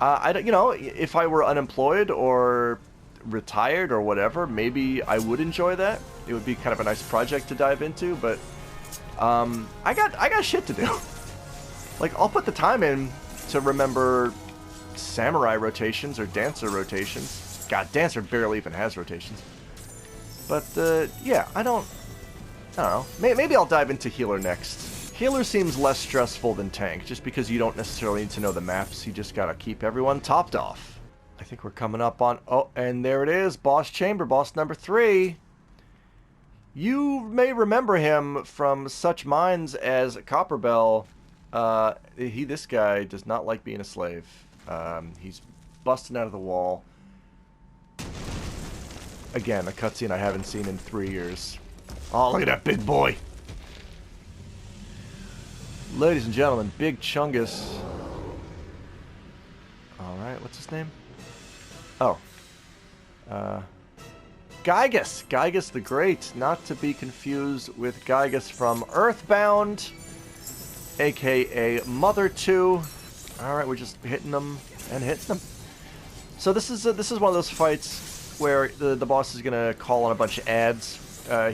I don't, you know, if I were unemployed or retired or whatever, maybe I would enjoy that. It would be kind of a nice project to dive into, but I got shit to do. Like, I'll put the time in to remember samurai rotations or dancer rotations. God, dancer barely even has rotations. But yeah, I don't know. Maybe I'll dive into healer next. Healer seems less stressful than tank, just because you don't necessarily need to know the maps. You just gotta keep everyone topped off. I think we're coming up on... Oh, and there it is. Boss Chamber, boss number 3. You may remember him from such minds as Copperbell. This guy does not like being a slave. He's busting out of the wall. Again, a cutscene I haven't seen in 3 years. Oh, look at that big boy. Ladies and gentlemen, Big Chungus. Alright, what's his name? Oh. Gygus. Gygus the Great. Not to be confused with Gygus from Earthbound, a.k.a. Mother 2. Alright, we're just hitting them and hitting them. So this is one of those fights where the boss is gonna call on a bunch of ads.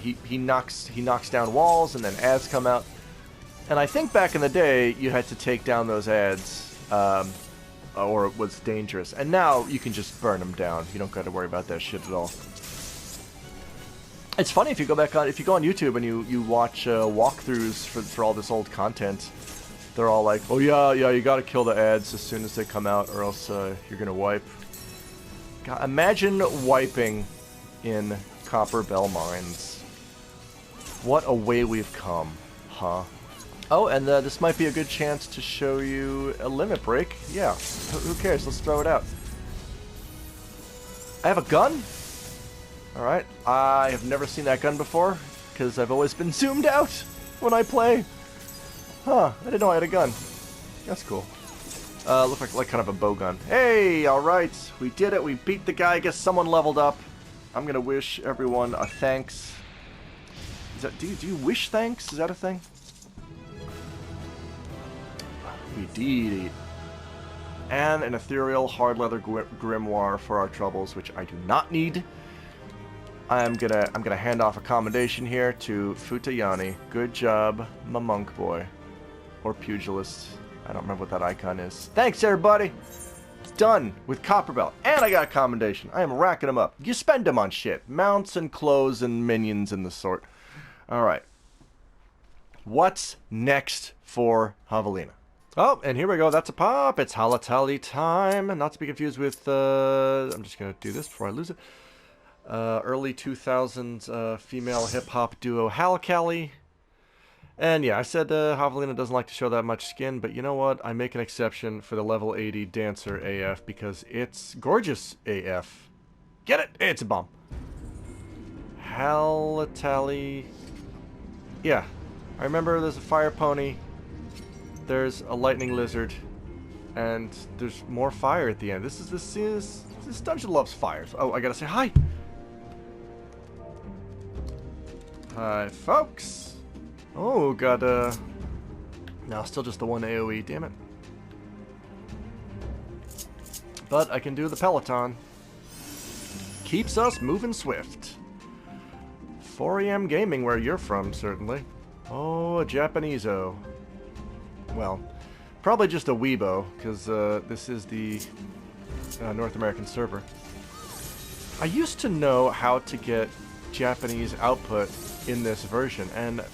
He knocks down walls and then ads come out. And I think back in the day you had to take down those ads, or it was dangerous. And now you can just burn them down. You don't got to worry about that shit at all. It's funny if you go on YouTube and you watch walkthroughs for all this old content. They're all like, oh yeah, you got to kill the ads as soon as they come out, or else you're gonna wipe. God, imagine wiping in Copper Bell Mines. What a way we've come, huh? Oh, and this might be a good chance to show you a limit break. Yeah, who cares? Let's throw it out. I have a gun? Alright, I have never seen that gun before, because I've always been zoomed out when I play. Huh, I didn't know I had a gun. That's cool. Looked like kind of a bow gun. Hey, alright, we did it. We beat the guy. I guess someone leveled up. I'm gonna wish everyone a thanks. Is that, do you wish thanks? Is that a thing? We did. And an ethereal hard leather grimoire for our troubles, which I do not need. I'm gonna hand off a commendation here to Futayani. Good job, my monk boy. Or pugilist. I don't remember what that icon is. Thanks, everybody! Done with Copperbell. And I got a commendation. I am racking them up. You spend them on shit. Mounts and clothes and minions and the sort. Alright. What's next for Javelina? Oh, and here we go. That's a pop. It's Halatali time. Not to be confused with... I'm just going to do this before I lose it. Early 2000s female hip-hop duo Halakali. And yeah, I said Javelina doesn't like to show that much skin, but you know what? I make an exception for the level 80 dancer AF because it's gorgeous AF. Get it? It's a bomb. Halatali. Yeah, I remember there's a fire pony. There's a lightning lizard, and there's more fire at the end. This dungeon loves fires. Oh, I gotta say hi. Hi, folks. Oh, got no, still just the one AOE. Damn it. But I can do the Peloton. Keeps us moving swift. 4 AM gaming, where you're from, certainly. Oh, a Japanese-o. Well, probably just a Weibo, because this is the North American server. I used to know how to get Japanese output in this version, and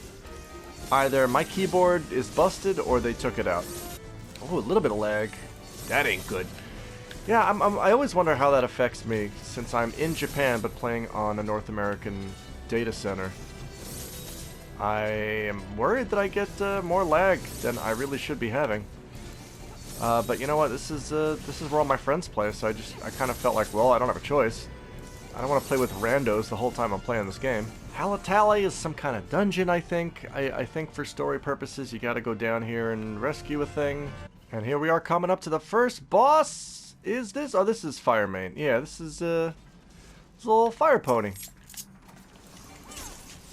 either my keyboard is busted or they took it out. Oh, a little bit of lag. That ain't good. Yeah, I always wonder how that affects me, since I'm in Japan but playing on a North American data center. I am worried that I get more lag than I really should be having. But you know what? This is where all my friends play, so I kind of felt like, well, I don't have a choice. I don't want to play with randos the whole time I'm playing this game. Halatali is some kind of dungeon, I think. I think for story purposes, you gotta go down here and rescue a thing. And here we are coming up to the first boss. Is this? Oh, this is Fire Main. Yeah, this is a little fire pony.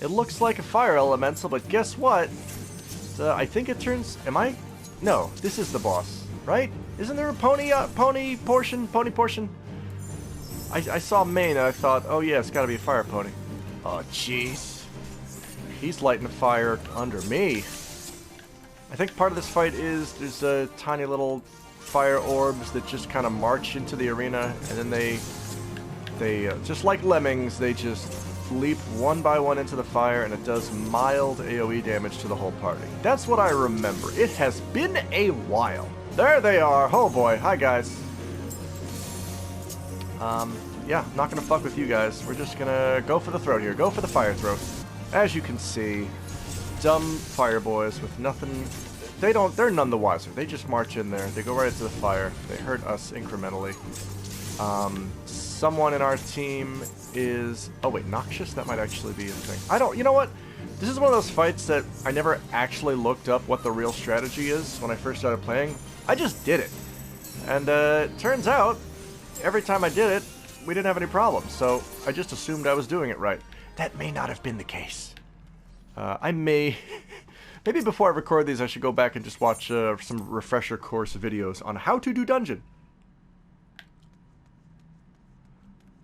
It looks like a fire elemental, but guess what? I think it turns... Am I? No, this is the boss, right? Isn't there a pony portion? I saw Maine and I thought, oh yeah, it's got to be a fire pony. Oh jeez, he's lighting a fire under me. I think part of this fight is there's a tiny little fire orbs that just kind of march into the arena, and then they just like lemmings, they just leap one by one into the fire, and it does mild AoE damage to the whole party. That's what I remember. It has been a while. There they are. Oh boy. Hi guys. Yeah, not gonna fuck with you guys. We're just gonna go for the throat here. Go for the fire throat. As you can see, dumb fire boys with nothing. They're none the wiser. They just march in there. They go right into the fire. They hurt us incrementally. Someone in our team is... Oh wait, noxious? That might actually be a thing. You know what? This is one of those fights that I never actually looked up what the real strategy is when I first started playing. I just did it. And it turns out, every time I did it, we didn't have any problems. So I just assumed I was doing it right. That may not have been the case. I may... Maybe before I record these, I should go back and just watch some refresher course videos on how to do dungeon.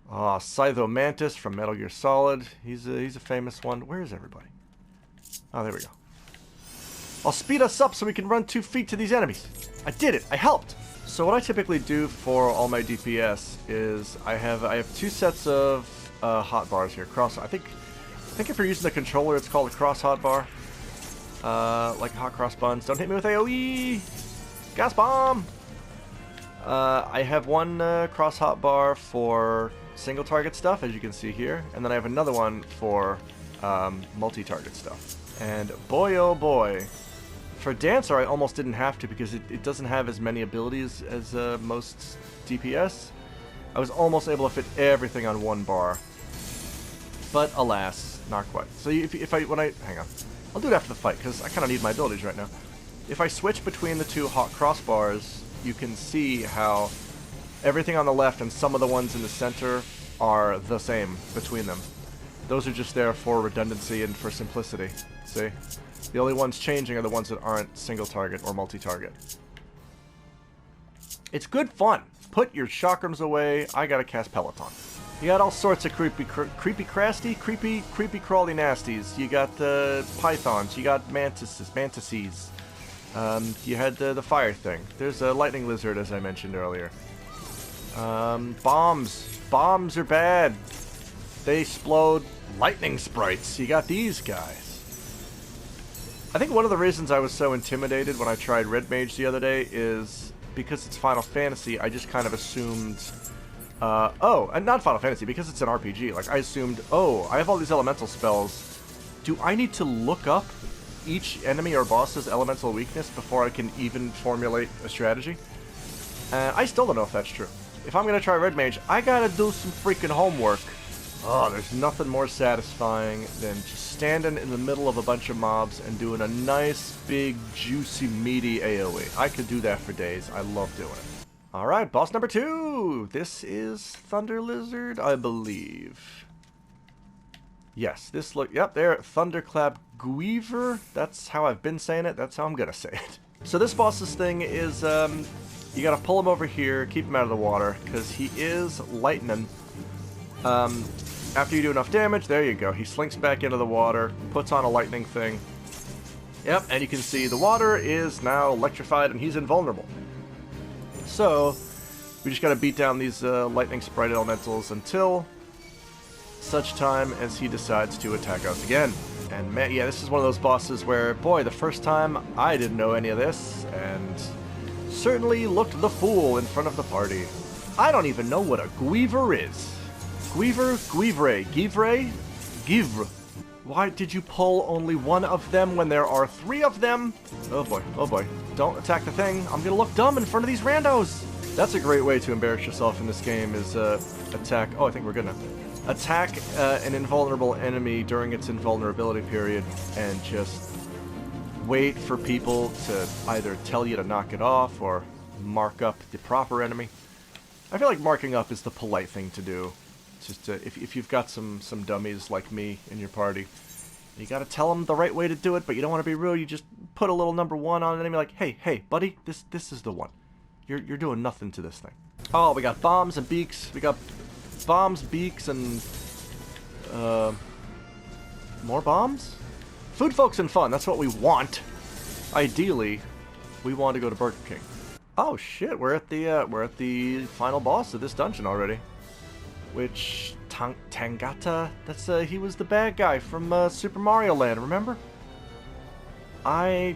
Scytho Mantis from Metal Gear Solid. He's a famous one. Where is everybody? Oh, there we go. I'll speed us up so we can run 2 feet to these enemies. I did it. I helped. So what I typically do for all my DPS is I have 2 sets of hotbars here. I think if you're using the controller, it's called a cross hotbar. Like hot cross buns. Don't hit me with AoE! Gas bomb! I have one cross hotbar for single target stuff, as you can see here, and then I have another one for multi-target stuff. And boy oh boy, for Dancer I almost didn't have to because it doesn't have as many abilities as most DPS. I was almost able to fit everything on one bar, but alas, not quite. So hang on. I'll do it after the fight, because I kind of need my abilities right now. If I switch between the 2 hot crossbars, you can see how everything on the left and some of the ones in the center are the same between them. Those are just there for redundancy and for simplicity. See? The only ones changing are the ones that aren't single target or multi-target. It's good fun. Put your chakrams away. I gotta cast Peloton. You got all sorts of creepy crawly nasties. You got pythons. You got mantises. You had the fire thing. There's a lightning lizard, as I mentioned earlier. Bombs. Bombs are bad. They explode lightning sprites. You got these guys. I think one of the reasons I was so intimidated when I tried Red Mage the other day is because it's Final Fantasy, I just kind of assumed... and not Final Fantasy, because it's an RPG. Like, I assumed, oh, I have all these elemental spells. Do I need to look up each enemy or boss's elemental weakness before I can even formulate a strategy? And I still don't know if that's true. If I'm going to try Red Mage, I gotta do some freaking homework. Oh, there's nothing more satisfying than just standing in the middle of a bunch of mobs and doing a nice, big, juicy, meaty AoE. I could do that for days. I love doing it. Alright, boss number 2! This is Thunder Lizard, I believe. Yes, this look... Yep, there, Thunderclap Guiver. That's how I've been saying it. That's how I'm gonna say it. So this boss's thing is, you gotta pull him over here, keep him out of the water, because he is lightning. After you do enough damage, there you go. He slinks back into the water, puts on a lightning thing. Yep, and you can see the water is now electrified and he's invulnerable. So, we just gotta beat down these lightning sprite elementals until such time as he decides to attack us again. And man, yeah, this is one of those bosses where, boy, the first time I didn't know any of this, and certainly looked the fool in front of the party. I don't even know what a Guiver is. Guivre. Why did you pull only one of them when there are 3 of them? Oh boy. Don't attack the thing. I'm gonna look dumb in front of these randos. That's a great way to embarrass yourself in this game, is attack... Oh, I think we're good now. Attack an invulnerable enemy during its invulnerability period and just wait for people to either tell you to knock it off or mark up the proper enemy. I feel like marking up is the polite thing to do. Just if you've got some dummies like me in your party, you gotta tell them the right way to do it, but you don't want to be rude. You just put a little number 1 on an enemy, like, hey, buddy, this is the one. You're doing nothing to this thing. Oh, we got bombs and beaks. We got bombs, beaks, and more bombs? Food, folks, and fun. That's what we want. Ideally, we want to go to Burger King. Oh shit, we're at the final boss of this dungeon already. Which Tangata? That's he was the bad guy from Super Mario Land, remember? I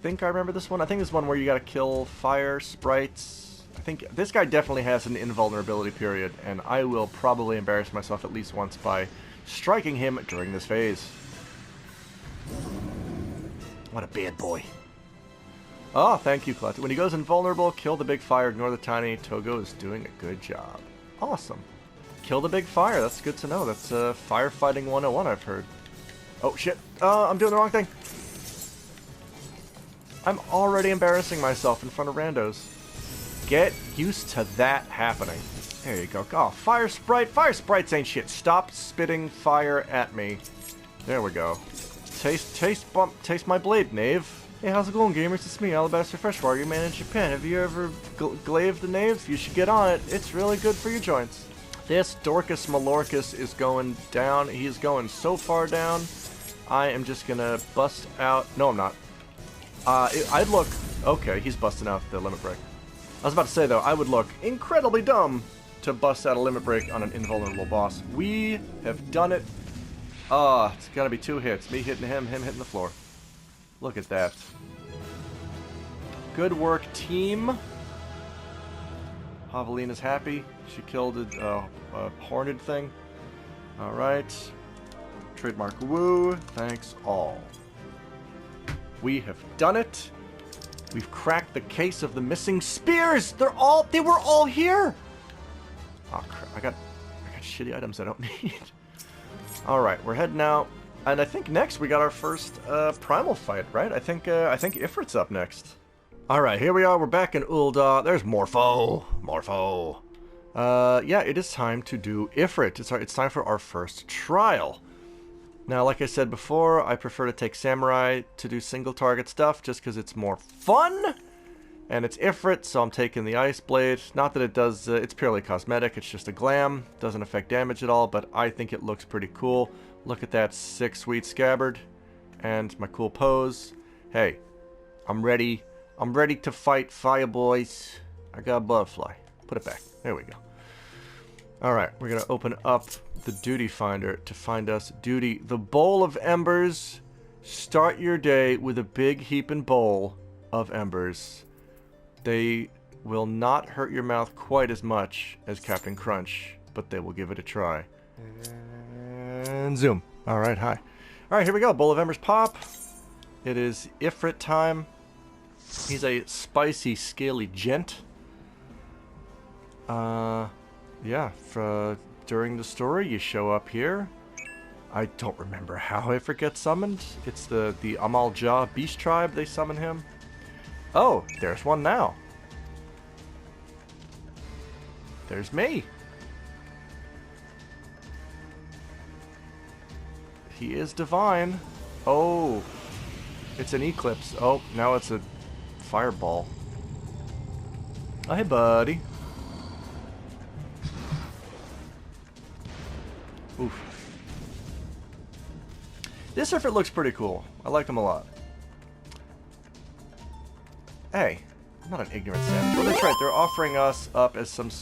think I remember this one. I think this one where you gotta kill fire sprites. I think this guy definitely has an invulnerability period, and I will probably embarrass myself at least once by striking him during this phase. What a bad boy. Oh, thank you, Clutch. When he goes invulnerable, kill the big fire, ignore the tiny. Togo is doing a good job. Awesome. Kill the big fire. That's good to know. That's firefighting 101, I've heard. Oh, shit. I'm doing the wrong thing. I'm already embarrassing myself in front of randos. Get used to that happening. There you go. Oh, fire sprite. Fire sprites ain't shit. Stop spitting fire at me. There we go. Taste my blade, knave. Hey, how's it going, gamers? It's me, Alabaster Freshwater, your man in Japan. Have you ever glaved the knave? You should get on it. It's really good for your joints. This Dorcas Malorcas is going down. He's going so far down. I am just gonna bust out. No, I'm not. I'd look. Okay, he's busting out the limit break. I was about to say, though, I would look incredibly dumb to bust out a limit break on an invulnerable boss. We have done it. It's gotta be 2 hits. Me hitting him hitting the floor. Look at that. Good work, team. Javelina's happy. She killed a horned thing. Alright. Trademark woo. Thanks all. We have done it. We've cracked the case of the missing spears. They were all here. Oh crap. I got shitty items I don't need. Alright, we're heading out. And I think next we got our first primal fight, right? I think Ifrit's up next. Alright, here we are. We're back in Ul'dah. There's Morpho. Yeah, it is time to do Ifrit. It's time for our first trial. Now, like I said before, I prefer to take Samurai to do single target stuff just because it's more fun. And it's Ifrit, so I'm taking the Ice Blade. Not that it does, it's purely cosmetic, it's just a glam. Doesn't affect damage at all, but I think it looks pretty cool. Look at that sick, sweet scabbard. And my cool pose. Hey, I'm ready. I'm ready to fight fire boys. I got a butterfly. Put it back. There we go. Alright, we're going to open up the duty finder to find us duty. The bowl of embers. Start your day with a big heaping bowl of embers. They will not hurt your mouth quite as much as Captain Crunch, but they will give it a try. And zoom. Alright, hi. Alright, here we go. Bowl of embers pop. It is Ifrit time. He's a spicy, scaly gent. Yeah, during the story, you show up here. I don't remember how Ifrit gets summoned. It's the Amal Jah Beast Tribe, they summon him. Oh, there's one now. There's me. He is divine. Oh, it's an eclipse. Oh, now it's a fireball. Oh, hey, buddy. Oof. This Ifrit looks pretty cool. I like him a lot. Hey, I'm not an ignorant savage. Well, that's right. They're offering us up as some